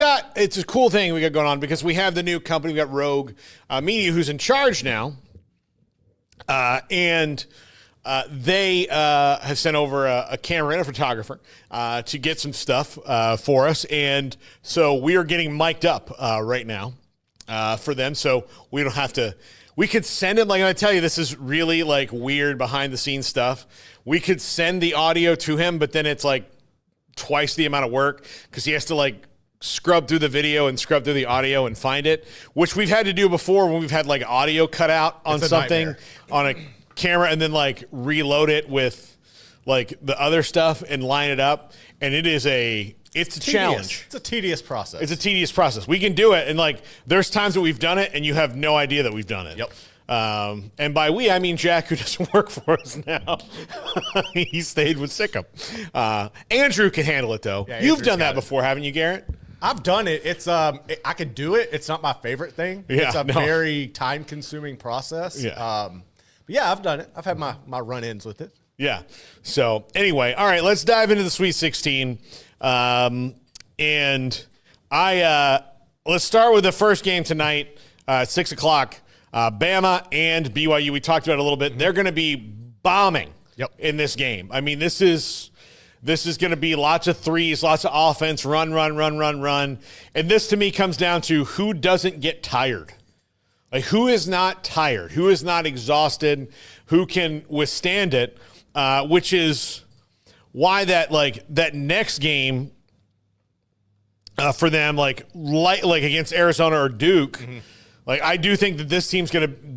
It's a cool thing we got going on because we have the new company. We got Rogue Media, who's in charge now, and they have sent over a camera and a photographer to get some stuff for us, and so we are getting mic'd up right now for them, so we don't have to. We could send it, like I tell you, this is really like weird behind the scenes stuff. We could send the audio to him, but then it's like twice the amount of work because he has to like scrub through the video and scrub through the audio and find it, which we've had to do before when we've had like audio cut out on something on a camera and then like reload it with like the other stuff and line it up. And it's a challenge. It's a tedious process. We can do it. And like, there's times that we've done it and you have no idea that we've done it. Yep. And by we, I mean Jack, who doesn't work for us now. He stayed with Sikkim. Andrew can handle it though. Yeah, You've done that before, haven't you, Garrett? I've done it. It's I could do it. It's not my favorite thing. Yeah, it's a very time-consuming process. Yeah. But yeah, I've done it. I've had my run-ins with it. Yeah. So anyway, all right, let's dive into the Sweet 16. And let's start with the first game tonight, 6 o'clock. Bama and BYU. We talked about it a little bit. They're going to be bombing in this game. I mean, this is going to be lots of threes, lots of offense, run. And this to me comes down to who doesn't get tired. Like who is not tired, who is not exhausted, who can withstand it, which is why that next game for them, like against Arizona or Duke, like I do think that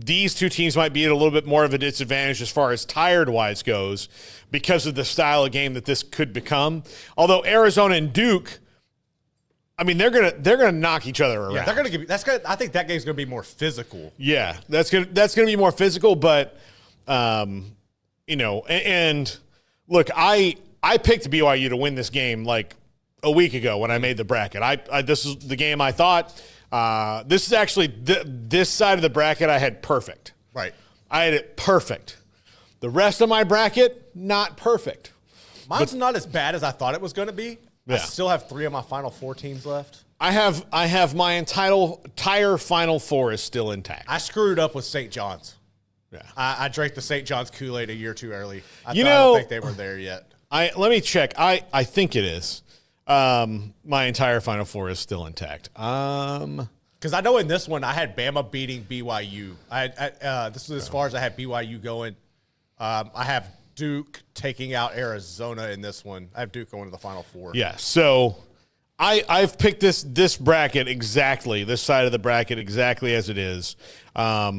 these two teams might be at a little bit more of a disadvantage as far as tired-wise goes because of the style of game that this could become. Although Arizona and Duke, I mean, they're gonna knock each other around. Yeah, I think that game's gonna be more physical. Yeah, that's gonna be more physical. But and look, I picked BYU to win this game like a week ago when I made the bracket. This is the game I thought. This is actually this side of the bracket I had perfect. Right. I had it perfect. The rest of my bracket, not perfect. Mine's not as bad as I thought it was going to be. Yeah. I still have 3 of my Final Four teams left. I have my entire Final Four is still intact. I screwed up with St. John's. Yeah. I drank the St. John's Kool-Aid a year too early. I don't think they were there yet. Let me check. I think it is. My entire Final Four is still intact. Because I know in this one I had Bama beating BYU. This is as far as I had BYU going. I have Duke taking out Arizona in this one. I have Duke going to the Final Four. Yeah. So I've picked this bracket exactly, this side of the bracket exactly as it is. But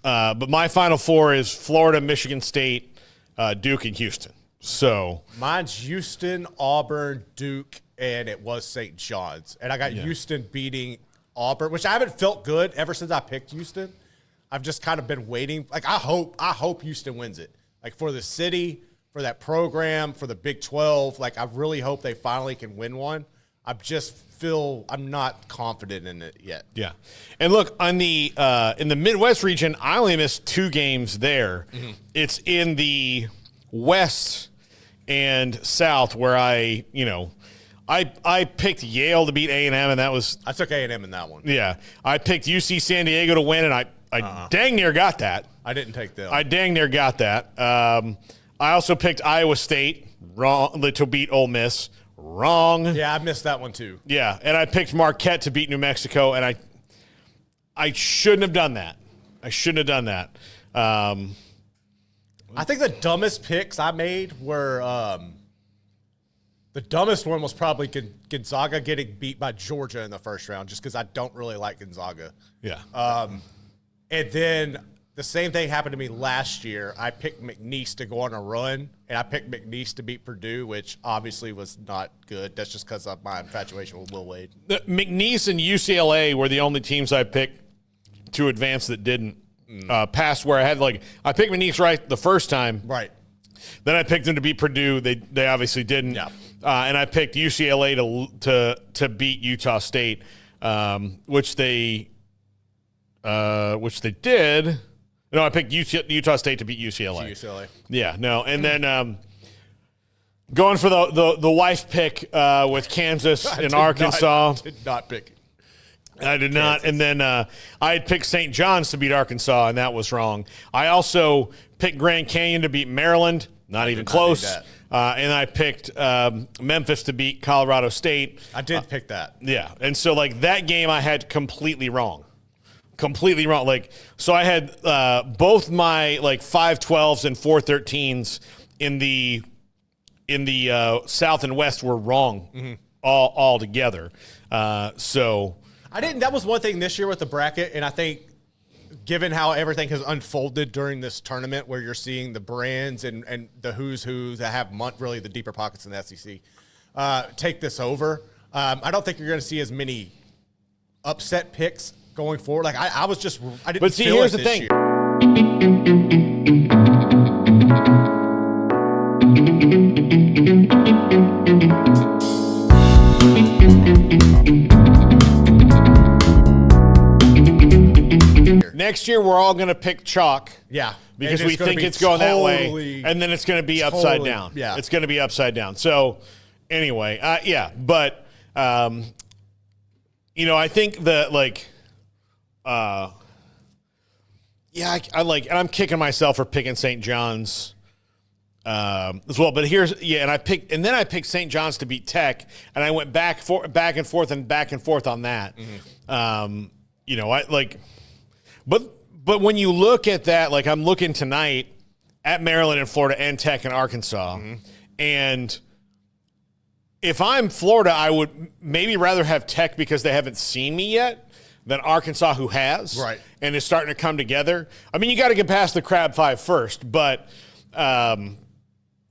my Final Four is Florida, Michigan State, Duke, and Houston. So mine's Houston, Auburn, Duke, and it was St. John's. And I got Houston beating Auburn, which I haven't felt good ever since I picked Houston. I've just kind of been waiting. Like I hope Houston wins it. Like for the city, for that program, for the Big 12. Like I really hope they finally can win one. I just feel I'm not confident in it yet. Yeah. And look, on the in the Midwest region, I only missed 2 games there. Mm-hmm. It's in the West and South where I picked Yale to beat A&M, and I took A&M in that one. Yeah. I picked UC San Diego to win, and I dang near got that. I didn't take them. I dang near got that. I also picked Iowa State to beat Ole Miss. Wrong. Yeah, I missed that one too. Yeah, and I picked Marquette to beat New Mexico, and I shouldn't have done that. I think the dumbest picks I made were the dumbest one was probably Gonzaga getting beat by Georgia in the first round, just because I don't really like Gonzaga. Yeah. And then the same thing happened to me last year. I picked McNeese to go on a run, and I picked McNeese to beat Purdue, which obviously was not good. That's just because of my infatuation with Will Wade. McNeese and UCLA were the only teams I picked to advance that didn't pass where I picked McNeese right the first time. Right. Then I picked them to beat Purdue. They obviously didn't. Yeah. And I picked UCLA to beat Utah State, which they did. No, I picked Utah State to beat UCLA. UCLA. Yeah, no. And then Going for the wife pick with Kansas and Arkansas. Did not pick. I did not. And then I had picked St. John's to beat Arkansas, and that was wrong. I also picked Grand Canyon to beat Maryland. Not even close. And I picked Memphis to beat Colorado State. I did pick that. Yeah. And so, like, that game I had completely wrong. Completely wrong. Like, so I had both my, like, 5-12s and 4-13s in the South and West were wrong all together. So I didn't. That was one thing this year with the bracket, and I think given how everything has unfolded during this tournament, where you're seeing the brands and the who's who that have really the deeper pockets in the SEC take this over, I don't think you're going to see as many upset picks going forward. Like I didn't. But see, feel here's it the this thing. Next year, we're all going to pick chalk. Yeah. Because we think it's going that way. And then it's going to be upside down. Yeah. It's going to be upside down. So, anyway, yeah. But, you know, I think that, like, yeah, I like, and I'm kicking myself for picking St. John's as well. But and I picked St. John's to beat Tech, and I went back and forth on that. You know, I like. But when you look at that, like I'm looking tonight at Maryland and Florida and Tech and Arkansas, and if I'm Florida, I would maybe rather have Tech because they haven't seen me yet than Arkansas, who has, right, and is starting to come together. I mean, you got to get past the Crab Five first, but I mean,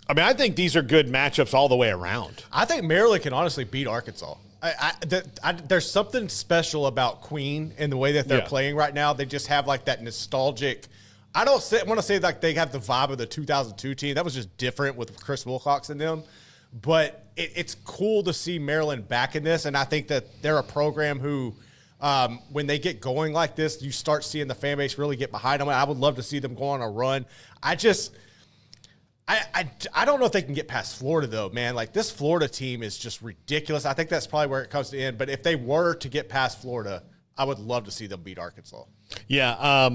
I think these are good matchups all the way around. I think Maryland can honestly beat Arkansas. There's something special about Queen and the way that they're playing right now. They just have like that nostalgic. I don't want to say like they have the vibe of the 2002 team. That was just different with Chris Wilcox and them. But it's cool to see Maryland back in this, and I think that they're a program who, when they get going like this, you start seeing the fan base really get behind them. I would love to see them go on a run. I don't know if they can get past Florida, though, man. Like, this Florida team is just ridiculous. I think that's probably where it comes to end. But if they were to get past Florida, I would love to see them beat Arkansas. Yeah.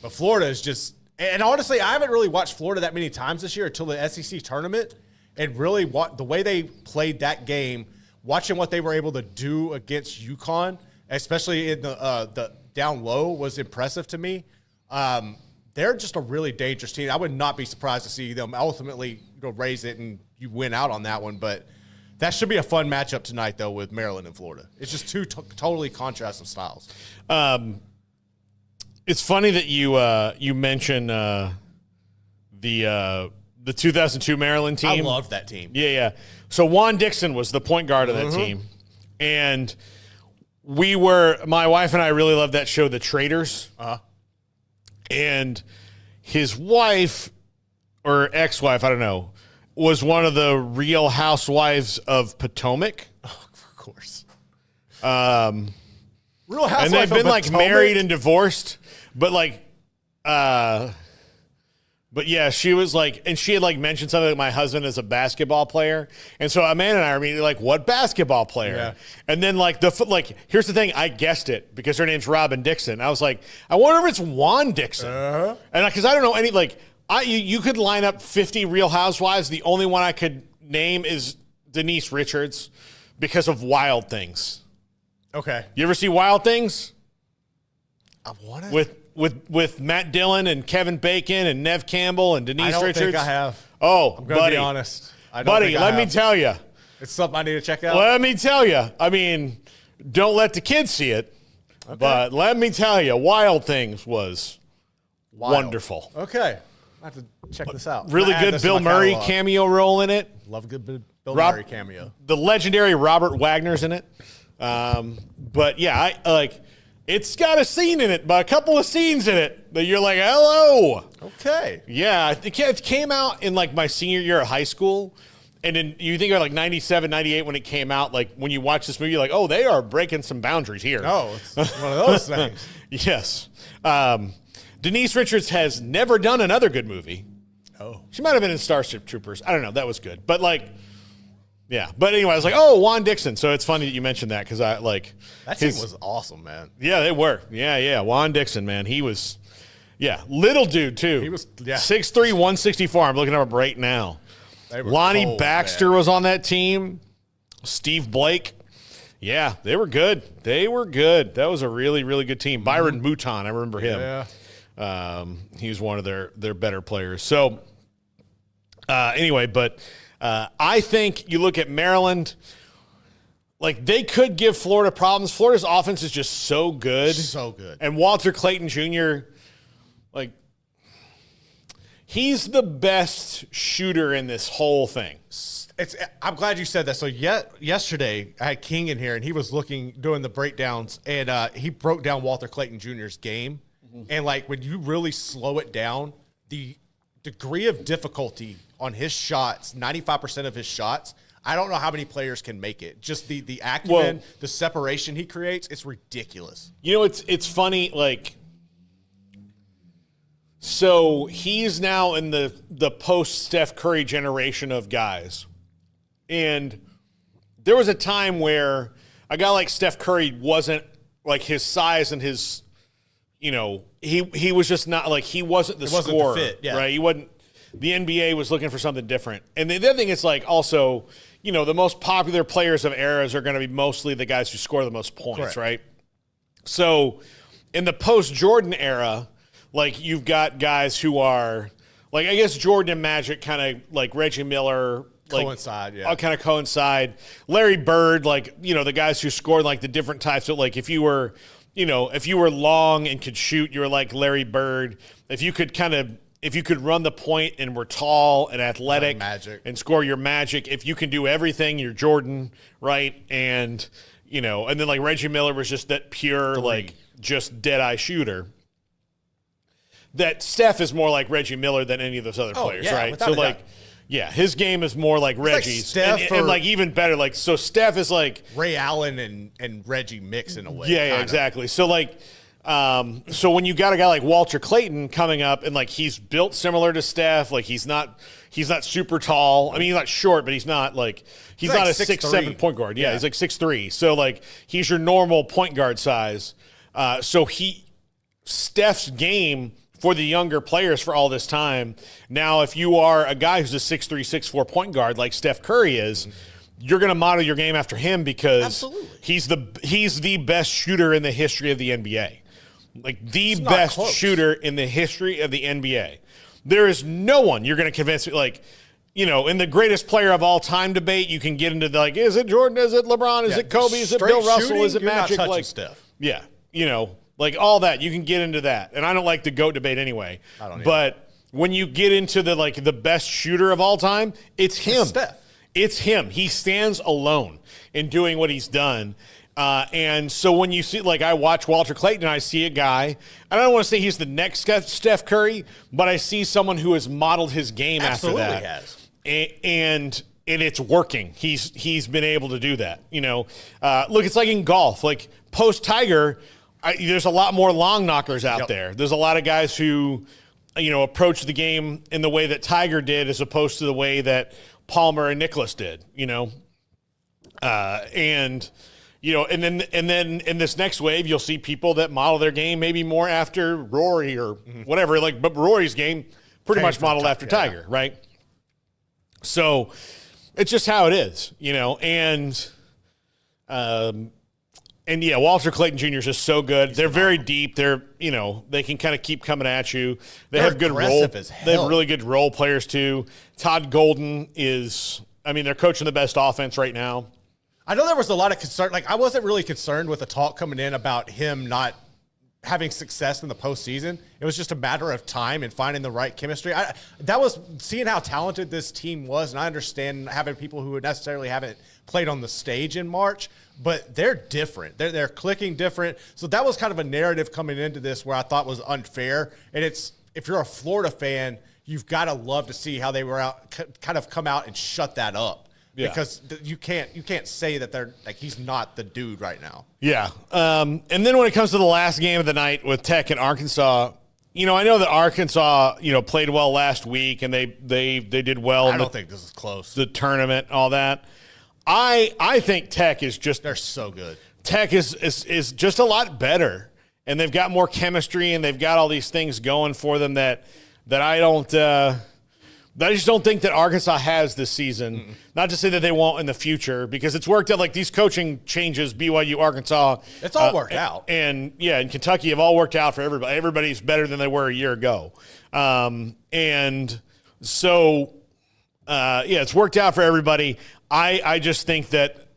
But Florida is just – and honestly, I haven't really watched Florida that many times this year until the SEC tournament. And really, the way they played that game, watching what they were able to do against UConn, especially in the down low, was impressive to me. They're just a really dangerous team. I would not be surprised to see them ultimately raise it and you win out on that one. But that should be a fun matchup tonight, though, with Maryland and Florida. It's just two totally contrasting styles. It's funny that you mention the 2002 Maryland team. I love that team. Yeah. So Juan Dixon was the point guard of that team, and my wife and I really loved that show, The Traitors. And his wife or ex-wife, I don't know, was one of the Real Housewives of Potomac. Oh, of course. Real Housewives and they've been like married and divorced, but like, but yeah, she was like, and she had like mentioned something like my husband is a basketball player. And so Amanda and I are immediately like, what basketball player? Yeah. And then like here's the thing, I guessed it because her name's Robin Dixon. I was like, I wonder if it's Juan Dixon. And because I don't know any, like you could line up 50 Real Housewives. The only one I could name is Denise Richards because of Wild Things. Okay. You ever see Wild Things? I want to. With Matt Dillon and Kevin Bacon and Nev Campbell and Denise Richards? I don't think I have. Oh, I'm going to be honest. Let me tell you. It's something I need to check out? Let me tell you. I mean, don't let the kids see it, but let me tell you, Wild Things was wonderful. Okay. I have to check this out. Really good Bill Murray cameo role in it. Love a good Bill Murray cameo. The legendary Robert Wagner's in it. But yeah, I like... It's got a scene in it, but a couple of scenes in it that you're like, hello. Okay. Yeah, it came out in like my senior year of high school. And then you think of like 97, 98 when it came out, like when you watch this movie, you're like, oh, they are breaking some boundaries here. Oh, it's one of those things. Yes. Denise Richards has never done another good movie. No. She might have been in Starship Troopers. I don't know. That was good. But, like, yeah. But anyway, I was like, oh, Juan Dixon. So it's funny that you mentioned that because I, like. That team was awesome, man. Yeah, they were. Yeah. Juan Dixon, man. He was, little dude, too. He was, 6'3", 164. I'm looking at him right now. Lonnie Baxter was on that team. Steve Blake. Yeah, they were good. That was a really, really good team. Byron Mouton, I remember him. Yeah. He was one of their better players. So, anyway, but I think you look at Maryland, like they could give Florida problems. Florida's offense is just so good. So good. And Walter Clayton Jr., like, he's the best shooter in this whole thing. I'm glad you said that. So yesterday I had King in here, and he was doing the breakdowns, and he broke down Walter Clayton Jr.'s game. And, like, when you really slow it down, the degree of difficulty on his shots, 95% of his shots, I don't know how many players can make it. Just the acumen, the separation he creates, it's ridiculous. You know, it's funny, like, so he's now in the post-Steph Curry generation of guys. And there was a time where a guy like Steph Curry wasn't, like, his size and his, you know, he was just not, like, he wasn't the scorer, fit, right? He wasn't. The NBA was looking for something different. And the other thing is, like, also, you know, the most popular players of eras are going to be mostly the guys who score the most points, correct, right? So in the post-Jordan era, like, you've got guys who are, like, I guess Jordan and Magic kind of, like, Reggie Miller, like, coincide, yeah. Kind of coincide. Larry Bird, like, you know, the guys who scored, like, the different types of, like, if you were long and could shoot, you were like Larry Bird. If you could run the point and were tall and athletic, like Magic, and score, your Magic. If you can do everything, you're Jordan, right? And, you know, and then, like, Reggie Miller was just that pure, like, just dead-eye shooter. That Steph is more like Reggie Miller than any of those other players, right? So, like, yeah, his game is more like Reggie's. Like and, like, even better, like, so Steph is like Ray Allen and Reggie mix in a way. Yeah, exactly. So, like, so when you got a guy like Walter Clayton coming up, and, like, he's built similar to Steph, like, he's not super tall. I mean, he's not short, but he's not like he's not a 6'7" point guard. Yeah, he's like 6'3". So, like, he's your normal point guard size. So Steph's game for the younger players for all this time. Now, if you are a guy who's a 6'3", 6'4" point guard like Steph Curry is, you're going to model your game after him because he's the best shooter in the history of the NBA. Like, the best shooter in the history of the NBA. There is no one you're going to convince me, like, you know, in the greatest player of all time debate, you can get into the, like, is it Jordan? Is it LeBron? Is it Kobe? Is it Bill Russell? Is it Magic? Like, Steph. Yeah, you know, like, all that, you can get into that. And I don't like the GOAT debate anyway. I don't either. But when you get into the best shooter of all time, it's him. It's Steph. It's him. He stands alone in doing what he's done. And so when you see, like, I watch Walter Clayton, and I see a guy, and I don't want to say he's the next Steph Curry, but I see someone who has modeled his game after that. Has. And it's working. He's been able to do that. You know, look, it's like in golf. Like, post-Tiger, there's a lot more long knockers out there. There's a lot of guys who, you know, approach the game in the way that Tiger did as opposed to the way that Palmer and Nicklaus did, you know. And, you know, and then in this next wave, you'll see people that model their game maybe more after Rory or whatever. Like, but Rory's game pretty much modeled after Tiger, right? So it's just how it is, you know. And yeah, Walter Clayton Jr. is just so good. They're very deep. They're, you know, they can kind of keep coming at you. They have good role. They have really good role players too. Todd Golden is, I mean, they're coaching the best offense right now. I know there was a lot of concern. Like, I wasn't really concerned with the talk coming in about him not having success in the postseason. It was just a matter of time and finding the right chemistry. That was seeing how talented this team was, and I understand having people who necessarily haven't played on the stage in March, but they're different. They're clicking different. So that was kind of a narrative coming into this where I thought was unfair. And it's, if you're a Florida fan, you've got to love to see how they were kind of come out and shut that up. Yeah. Because you can't say that they're like, he's not the dude right now. Yeah. And then when it comes to the last game of the night with Tech and Arkansas, I know that Arkansas, played well last week, and they did well. I don't think this is close. The tournament, all that. I think Tech is just they're so good. Tech is just a lot better, and they've got more chemistry, and they've got all these things going for them that I don't. I just don't think that Arkansas has this season. Mm-mm. Not to say that they won't in the future, because it's worked out. Like these coaching changes, BYU, Arkansas, it's all worked out, and Kentucky have all worked out for everybody. Everybody's better than they were a year ago, and so it's worked out for everybody. I just think that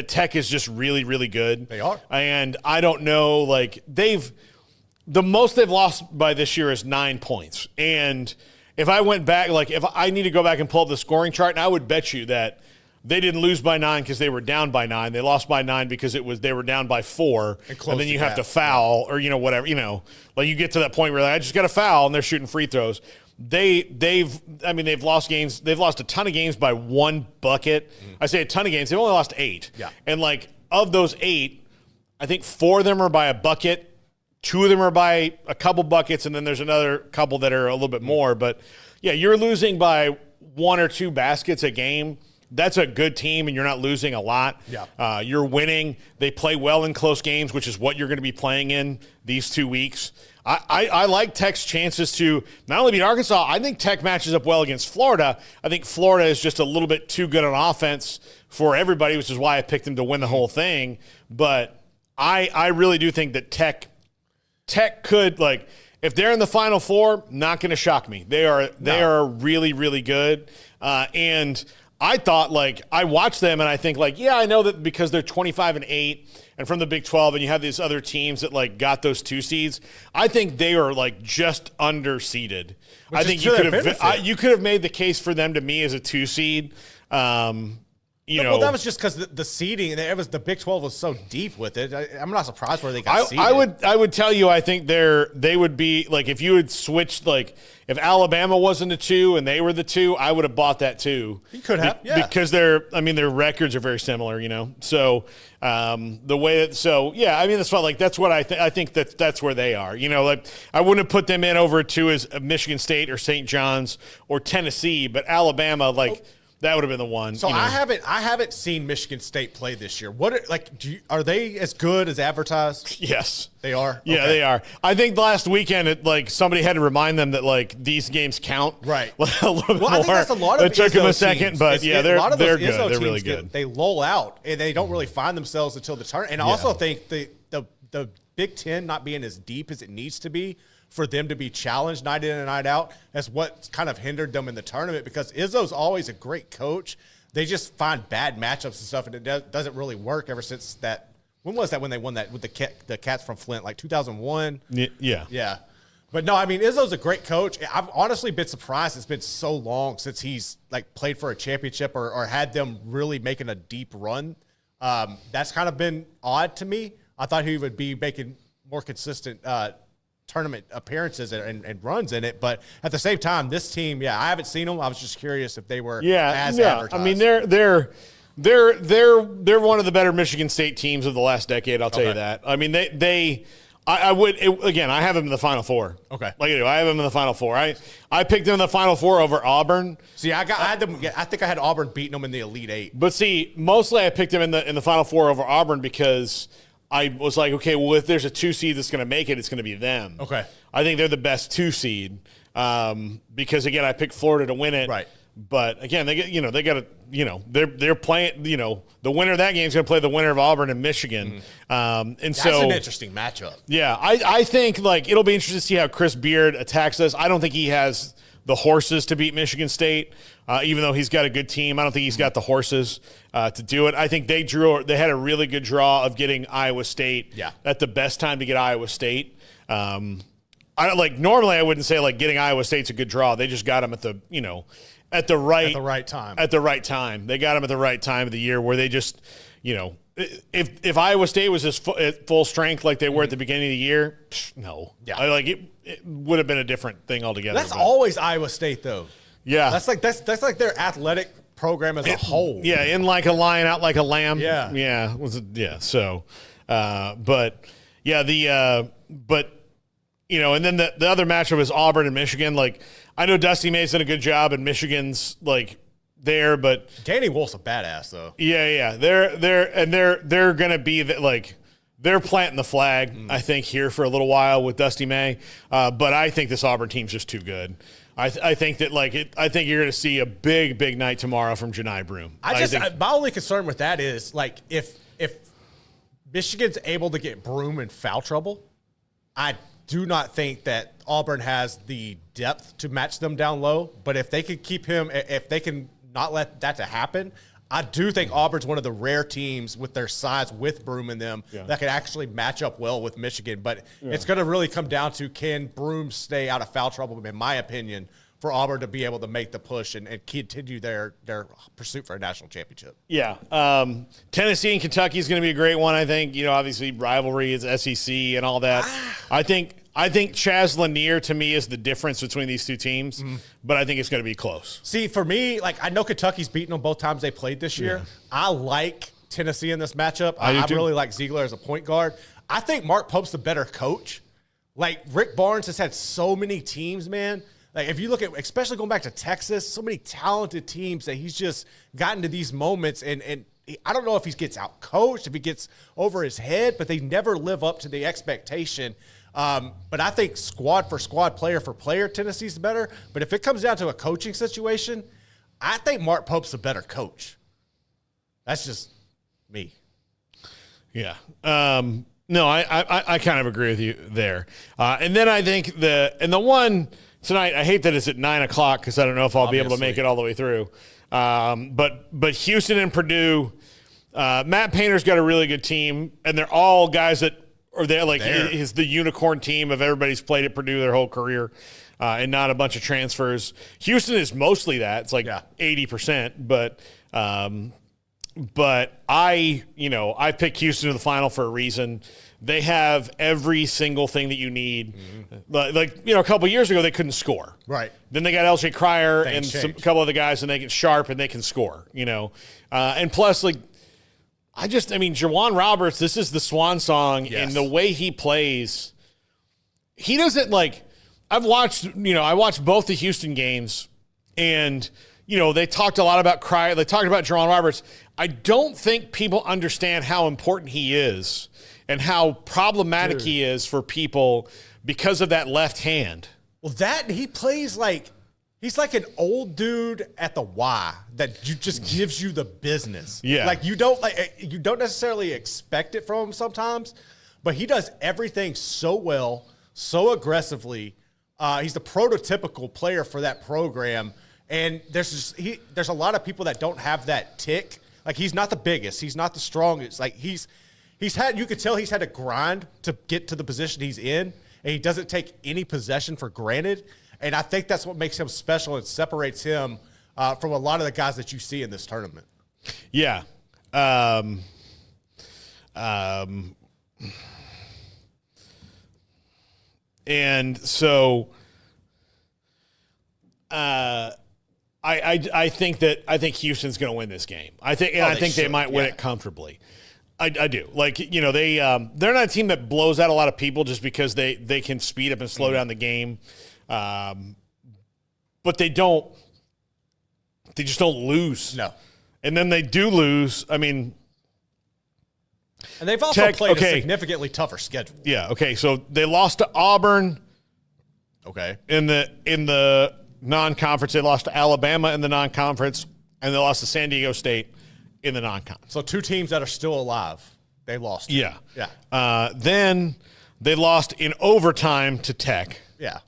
Tech is just really, really good. They are, and I don't know, like the most they've lost by this year is 9 points, and if I went back, like if I need to go back and pull up the scoring chart, and I would bet you that they didn't lose by 9 because they were down by 9. They lost by 9 because they were down by 4, and then you have to foul or whatever. Like you get to that point where I just got to foul and they're shooting free throws. They've lost games. They've lost a ton of games by 1 bucket. I say a ton of games. They've only lost 8. Yeah, and like of those 8, I think 4 of them are by a bucket. 2 of them are by a couple buckets, and then there's another couple that are a little bit more. But, yeah, you're losing by 1 or 2 baskets a game. That's a good team, and you're not losing a lot. Yeah. You're winning. They play well in close games, which is what you're going to be playing in these 2 weeks. I like Tech's chances to not only beat Arkansas, I think Tech matches up well against Florida. I think Florida is just a little bit too good on offense for everybody, which is why I picked them to win the whole thing. But I really do think that Tech could, like, if they're in the Final Four, not going to shock me. They are really, really good. And I thought, like, I watched them and I think, like, yeah, I know that because they're 25-8 and from the Big 12 and you have these other teams that, like, got those 2 seeds, I think they are, like, just underseeded. I think you could have made the case for them to me as a 2 seed. Well, that was just because the seeding. The Big 12 was so deep with it. I'm not surprised where they got seeded. I would tell you, I think they would be like, if you had switched, like if Alabama wasn't a 2 and they were the 2, I would have bought that too. You could have, because their records are very similar, So the way that's fun. Like that's what I think that's where they are. Like I wouldn't have put them in over 2 as Michigan State or St. John's or Tennessee, but Alabama, like. That would have been the one. So I haven't seen Michigan State play this year. Are they as good as advertised? Yes, they are. Yeah, okay. They are. I think last weekend, somebody had to remind them that these games count. Right. A little bit more. I think that's a lot of. It took them a second, teams. but they're good. They're really good. They lull out and they don't really find themselves until the turn. And I also think the Big Ten not being as deep as it needs to be for them to be challenged night in and night out, that's what kind of hindered them in the tournament, because Izzo's always a great coach. They just find bad matchups and stuff, and it doesn't really work ever since that. When was that when they won that with the Cats from Flint, like 2001? Yeah. Yeah. But no, I mean, Izzo's a great coach. I've honestly been surprised it's been so long since he's played for a championship or had them really making a deep run. That's kind of been odd to me. I thought he would be making more consistent tournament appearances and runs in it, but at the same time, this team, I haven't seen them. I was just curious if they were as advertised. I mean, they're one of the better Michigan State teams of the last decade. I'll tell you that. I mean, I have them in the Final Four. Okay, I have them in the Final Four. I picked them in the Final Four over Auburn. See, I had them. I think I had Auburn beating them in the Elite Eight. But see, mostly I picked them in the Final Four over Auburn because I was like, okay, well, if there's a 2 seed that's going to make it, it's going to be them. Okay. I think they're the best 2 seed because, again, I picked Florida to win it. Right. But, again, they're playing, the winner of that game is going to play the winner of Auburn and Michigan. Mm-hmm. That's an interesting matchup. Yeah. I think, it'll be interesting to see how Chris Beard attacks us. I don't think he has the horses to beat Michigan State, even though he's got a good team. I don't think he's got the horses to do it. I think they had a really good draw of getting Iowa State at the best time to get Iowa State. Normally I wouldn't say getting Iowa State's a good draw. They just got them at the right time. At the right time. They got them at the right time of the year where they just, if Iowa State was at full strength like they were at the beginning of the year, no. Yeah. It would have been a different thing altogether. That's always Iowa State, though. Yeah. That's like their athletic program as a whole. Yeah, in like a lion, out like a lamb. Yeah. Yeah. So, but you know, and then the other matchup is Auburn and Michigan. Like, I know Dusty May's done a good job, and Michigan's like there, but Danny Wolf's a badass though. Yeah. They're gonna be they're planting the flag, I think, here for a little while with Dusty May. But I think this Auburn team's just too good. I think that I think you're going to see a big night tomorrow from Janai Broome. My only concern with that is like if Michigan's able to get Broome in foul trouble, I do not think that Auburn has the depth to match them down low. But if they can keep him, if they can not let that to happen, I do think Auburn's one of the rare teams with their size with Broome in them that can actually match up well with Michigan. But it's going to really come down to, can Broome stay out of foul trouble, in my opinion, for Auburn to be able to make the push and continue their pursuit for a national championship. Yeah. Tennessee and Kentucky is going to be a great one, I think. You know, obviously rivalry is SEC and all that. I think Chaz Lanier, to me, is the difference between these two teams, but I think it's going to be close. See, for me, like, I know Kentucky's beaten them both times they played this year. I like Tennessee in this matchup. I really like Ziegler as a point guard. I think Mark Pope's the better coach. Like, Rick Barnes has had so many teams, man. Like, if you look at, especially going back to Texas, so many talented teams that he's just gotten to these moments, and I don't know if he gets out coached, if he gets over his head, but they never live up to the expectation. But I think squad for squad, player for player, Tennessee's better. But if it comes down to a coaching situation, I think Mark Pope's a better coach. That's just me. Yeah. No, I kind of agree with you there. And then I think the one tonight, I hate that it's at 9 o'clock because I don't know if I'll be able to make it all the way through. But Houston and Purdue, Matt Painter's got a really good team, and they're all guys that are there. Like, is the unicorn team of everybody's played at Purdue their whole career, and not a bunch of transfers. Houston is mostly that. It's like 80%, but I picked Houston to the final for a reason. They have every single thing that you need. Like, a couple of years ago, they couldn't score. Right. Then they got LJ Cryer and a couple other guys, and they get sharp and they can score, And plus, Jawan Roberts, this is the swan song, and the way he plays, he doesn't I watched both the Houston games, and, they talked a lot about Cryer. They talked about Jawan Roberts. I don't think people understand how important he is and how problematic he is for people because of that left hand. Well, he plays he's like an old dude at the Y that just gives you the business. Yeah. Like, you don't necessarily expect it from him sometimes, but he does everything so well, so aggressively. He's the prototypical player for that program. And there's a lot of people that don't have that tick. Like, he's not the biggest, he's not the strongest. Like, you could tell he's had to grind to get to the position he's in, and he doesn't take any possession for granted. And I think that's what makes him special and separates him from a lot of the guys that you see in this tournament. Yeah. And so I think Houston's going to win this game. I think they might win it comfortably. I do. They're not a team that blows out a lot of people just because they can speed up and slow down the game. But they just don't lose. No. And then they do lose. And they've also played a significantly tougher schedule. Yeah. Okay. So they lost to Auburn. Okay. In the non-conference, they lost to Alabama in the non-conference, and they lost to San Diego State in the non-conference. So two teams that are still alive, they lost. Yeah. Yeah. Then they lost in overtime to Tech. Yeah.